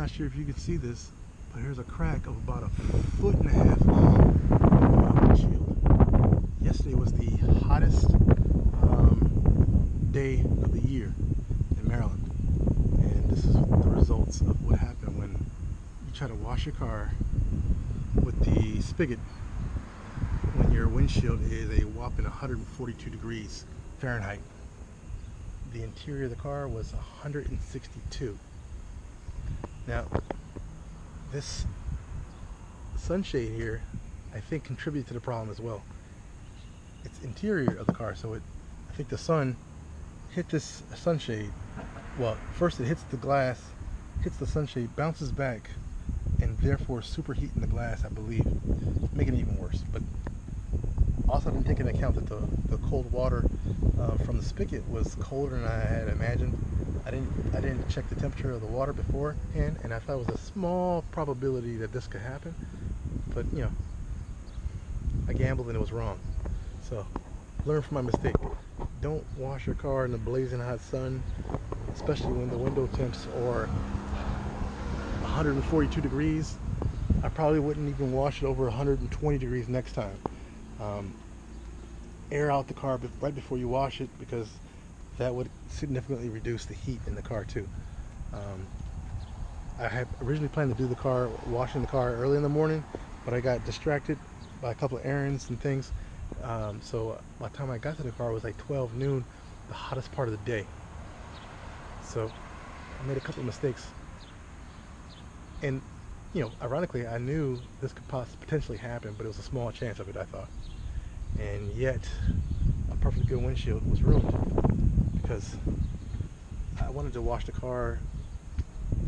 Not sure if you can see this, but here's a crack of about 1.5 feet long on my windshield. Yesterday was the hottest day of the year in Maryland, and this is the results of what happened when you try to wash your car with the spigot when your windshield is a whopping 142 degrees Fahrenheit. The interior of the car was 162. Now, this sunshade here, I think, contributed to the problem as well. It's interior of the car, so I think the sun hit this sunshade. Well, first it hits the glass, hits the sunshade, bounces back, and therefore superheating the glass, I believe, making it even worse. But also I didn't take into account that the cold water from the spigot was colder than I had imagined. I didn't check the temperature of the water beforehand, and I thought it was a small probability that this could happen. But you know, I gambled and it was wrong. So learn from my mistake. Don't wash your car in the blazing hot sun, especially when the window temps are 142 degrees. I probably wouldn't even wash it over 120 degrees next time. Air out the car right before you wash it, because that would significantly reduce the heat in the car too. I had originally planned to do washing the car early in the morning, but I got distracted by a couple of errands and things. So by the time I got to the car, it was like 12 noon, the hottest part of the day. So I made a couple of mistakes. And, you know, ironically, I knew this could potentially happen, but it was a small chance of it, I thought. And yet, a perfectly good windshield was ruined because I wanted to wash the car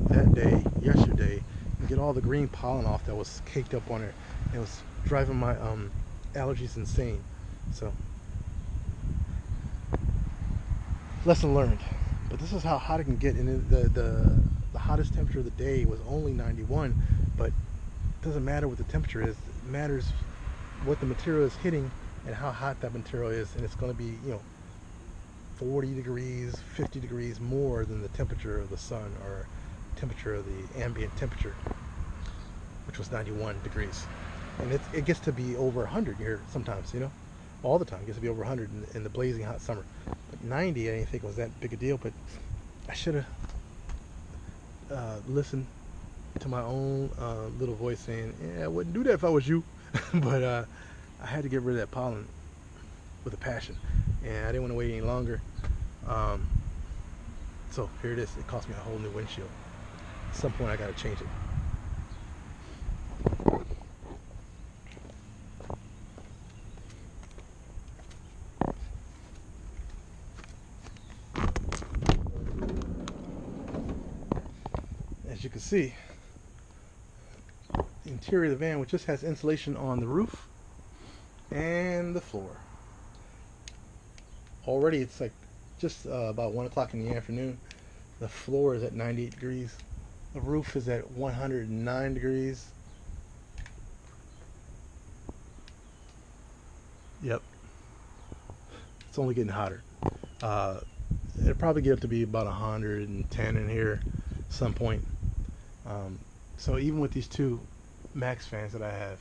that day, yesterday, and get all the green pollen off that was caked up on it. It was driving my allergies insane. So, lesson learned. But this is how hot it can get. And the hottest temperature of the day was only 91. But it doesn't matter what the temperature is. It matters what the material is hitting and how hot that material is. And it's going to be, you know, 40 degrees, 50 degrees more than the temperature of the sun, or temperature of the ambient temperature, which was 91 degrees. And it gets to be over 100 here sometimes, you know, all the time. It gets to be over 100 in the blazing hot summer. But 90, I didn't think it was that big a deal, but I should have listened to my own little voice saying, yeah, I wouldn't do that if I was you. But I had to get rid of that pollen with a passion, and I didn't want to wait any longer. So here it is. It cost me a whole new windshield. At some point I got to change it. As you can see, the interior of the van, which just has insulation on the roof and the floor. Already it's like just about 1 o'clock in the afternoon. The floor is at 98 degrees. The roof is at 109 degrees. Yep. It's only getting hotter. It'll probably get up to be about 110 in here at some point. So even with these two max fans that I have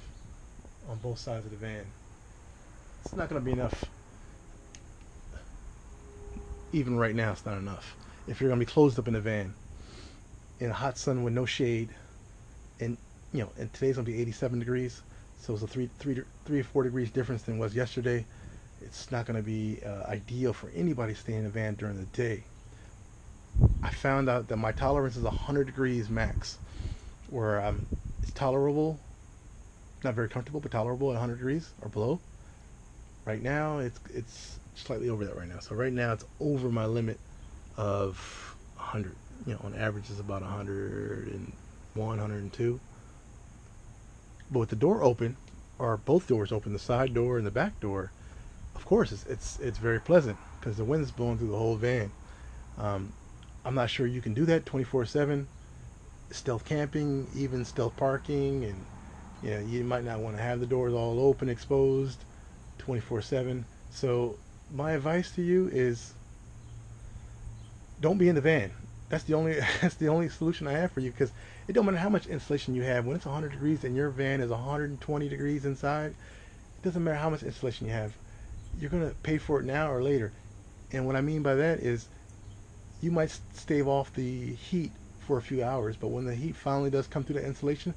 on both sides of the van, it's not going to be enough. Even right now, it's not enough. If you're going to be closed up in the van in a hot sun with no shade, and you know, and today's going to be 87 degrees, so it's a three or 4 degrees difference than it was yesterday. It's not going to be ideal for anybody staying in the van during the day. I found out that my tolerance is 100 degrees max, where it's tolerable, not very comfortable, but tolerable at 100 degrees or below. Right now, it's slightly over that right now. So right now, it's over my limit of 100. You know, on average, it's about 101, 102. But with the door open, or both doors open, the side door and the back door, of course, it's very pleasant because the wind is blowing through the whole van. I'm not sure you can do that 24/7. Stealth camping, even stealth parking, and you know, you might not want to have the doors all open, exposed 24/7. So my advice to you is don't be in the van. That's the only that's the only solution I have for you, because it don't matter how much insulation you have. When it's 100 degrees and your van is 120 degrees inside, it doesn't matter how much insulation you have. You're gonna pay for it now or later. And what I mean by that is, you might stave off the heat for a few hours, but when the heat finally does come through the insulation,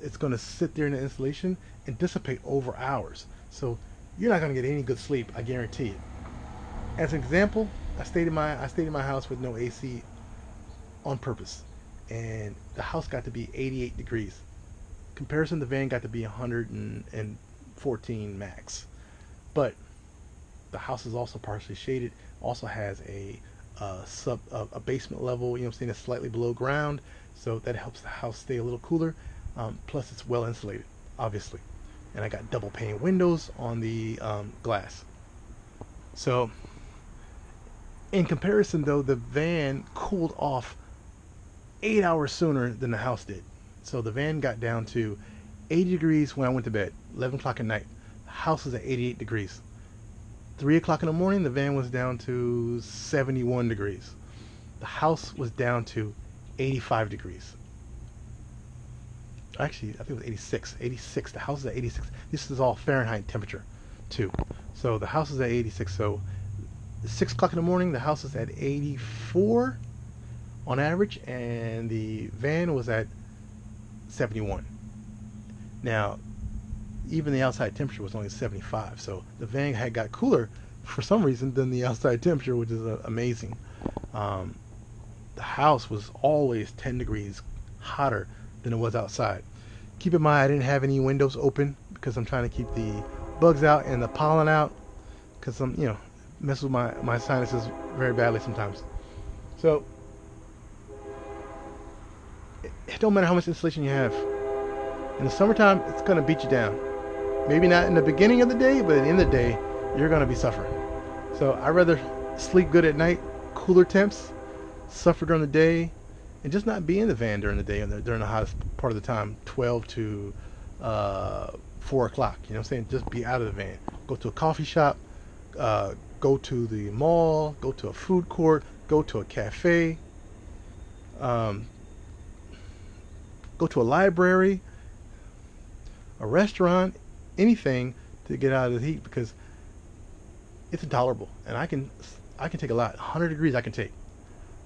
it's going to sit there in the insulation and dissipate over hours. So you're not going to get any good sleep, I guarantee it. As an example, I stayed in my house with no AC on purpose, and the house got to be 88 degrees. Comparison, the van got to be 114 max. But the house is also partially shaded. Also has a basement level, you know what I'm saying, it's slightly below ground, so that helps the house stay a little cooler. Plus, it's well insulated, obviously, and I got double pane windows on the glass. So, in comparison, though, the van cooled off 8 hours sooner than the house did. So the van got down to 80 degrees when I went to bed, 11 o'clock at night. The house is at 88 degrees. 3 o'clock in the morning, the van was down to 71 degrees. The house was down to 85 degrees. Actually, I think it was 86. 86. The house is at 86. This is all Fahrenheit temperature, too. So the house is at 86. So 6 o'clock in the morning, the house is at 84 on average, and the van was at 71. Now, even the outside temperature was only 75, so the van had got cooler for some reason than the outside temperature, which is amazing. The house was always 10 degrees hotter than it was outside. Keep in mind, I didn't have any windows open because I'm trying to keep the bugs out and the pollen out, because I'm, mess with my sinuses very badly sometimes. So it don't matter how much insulation you have. In the summertime, it's gonna beat you down. Maybe not in the beginning of the day, but at the end of the day, you're gonna be suffering. So I'd rather sleep good at night, cooler temps, suffer during the day, and just not be in the van during the day and during the hottest part of the time, 12 to 4 o'clock. You know what I'm saying? Just be out of the van. Go to a coffee shop, go to the mall, go to a food court, go to a cafe, go to a library, a restaurant, anything to get out of the heat, because it's intolerable. And I can take a lot. 100 degrees I can take.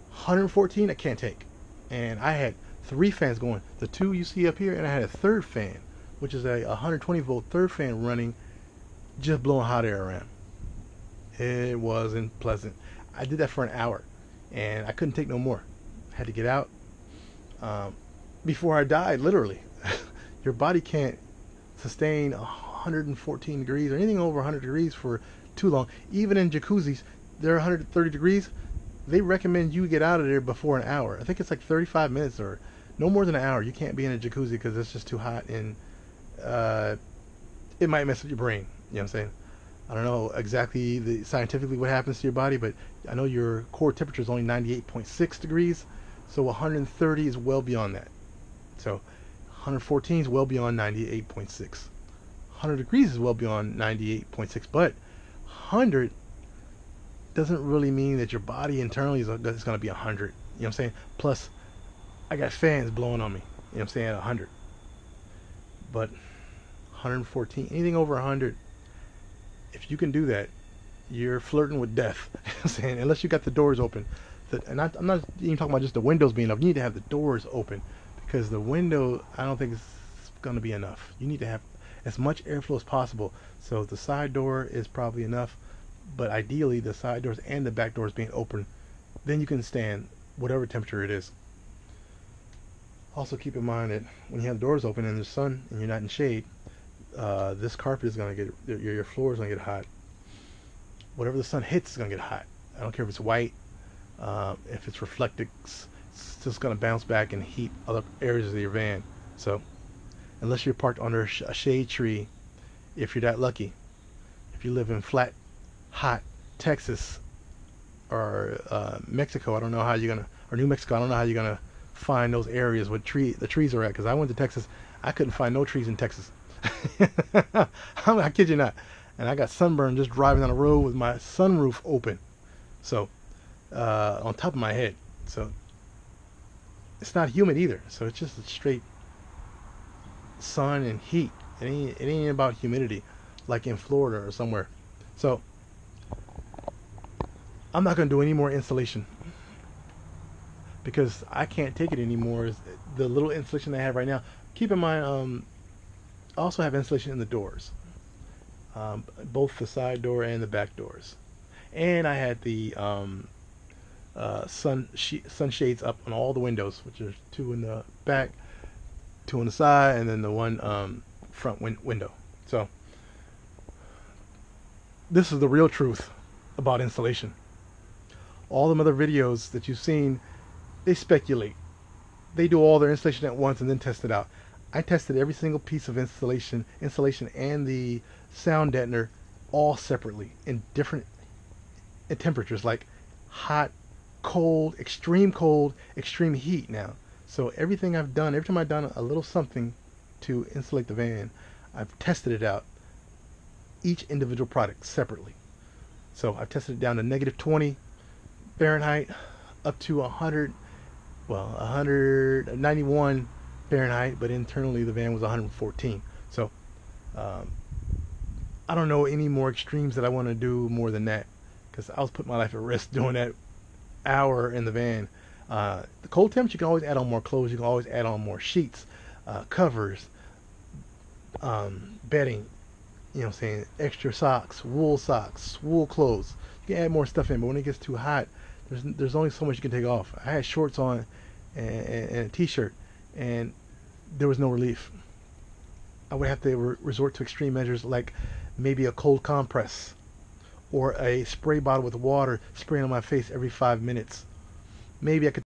114 I can't take. And I had 3 fans going. The 2 you see up here, and I had a third fan, which is a 120 volt third fan running, just blowing hot air around. It wasn't pleasant. I did that for an hour, and I couldn't take no more. I had to get out before I died, literally. Your body can't sustain 114 degrees or anything over 100 degrees for too long. Even in jacuzzis, they're 130 degrees. They recommend you get out of there before an hour. I think it's like 35 minutes or no more than an hour. You can't be in a jacuzzi because it's just too hot, and it might mess with your brain. You know what I'm saying? I don't know exactly scientifically what happens to your body, but I know your core temperature is only 98.6 degrees, so 130 is well beyond that. So 114 is well beyond 98.6. 100 degrees is well beyond 98.6, but 100 doesn't really mean that your body internally is going to be 100. You know what I'm saying? Plus, I got fans blowing on me. You know what I'm saying? At 100. But 114, anything over 100, if you can do that, you're flirting with death. You know what I'm saying? Unless you got the doors open. And I'm not even talking about just the windows being up. You need to have the doors open, because the window, I don't think it's going to be enough. You need to have as much airflow as possible. So the side door is probably enough, but ideally the side doors and the back doors being open, then you can stand whatever temperature it is. Also keep in mind that when you have the doors open and there's sun and you're not in shade, this carpet is going to get, your floor is going to get hot. Whatever the sun hits is going to get hot. I don't care if it's white, if it's reflected, it's just going to bounce back and heat other areas of your van. So unless you're parked under a shade tree, if you're that lucky, if you live in flat, hot Texas or Mexico, I don't know how you're going to, or New Mexico, I don't know how you're going to find those areas where the trees are at, because I went to Texas, I couldn't find no trees in Texas. I kid you not. And I got sunburned just driving down the road with my sunroof open, so on top of my head. So it's not humid either, so it's just a straight sun and heat. It ain't about humidity like in Florida or somewhere. So I'm not going to do any more insulation because I can't take it anymore. The little insulation I have right now. Keep in mind, I also have insulation in the doors, both the side door and the back doors. And I had the sunshades up on all the windows, which are two in the back, two on the side, and then the one front window. So this is the real truth about insulation. All them other videos that you've seen, they speculate. They do all their installation at once and then test it out. I tested every single piece of insulation and the sound deadener all separately in different temperatures, like hot, cold, extreme heat now. So everything I've done, every time I've done a little something to insulate the van, I've tested it out, each individual product separately. So I've tested it down to -20 Fahrenheit up to 191 Fahrenheit, but internally the van was 114. So I don't know any more extremes that I want to do more than that, because I was putting my life at risk doing that hour in the van. The cold temps, you can always add on more clothes, you can always add on more sheets, covers, bedding, you know what I'm saying, extra socks, wool clothes. You can add more stuff in, but when it gets too hot, there's only so much you can take off. I had shorts on and a t-shirt, and there was no relief. I would have to resort to extreme measures like maybe a cold compress or a spray bottle with water spraying on my face every 5 minutes. Maybe I could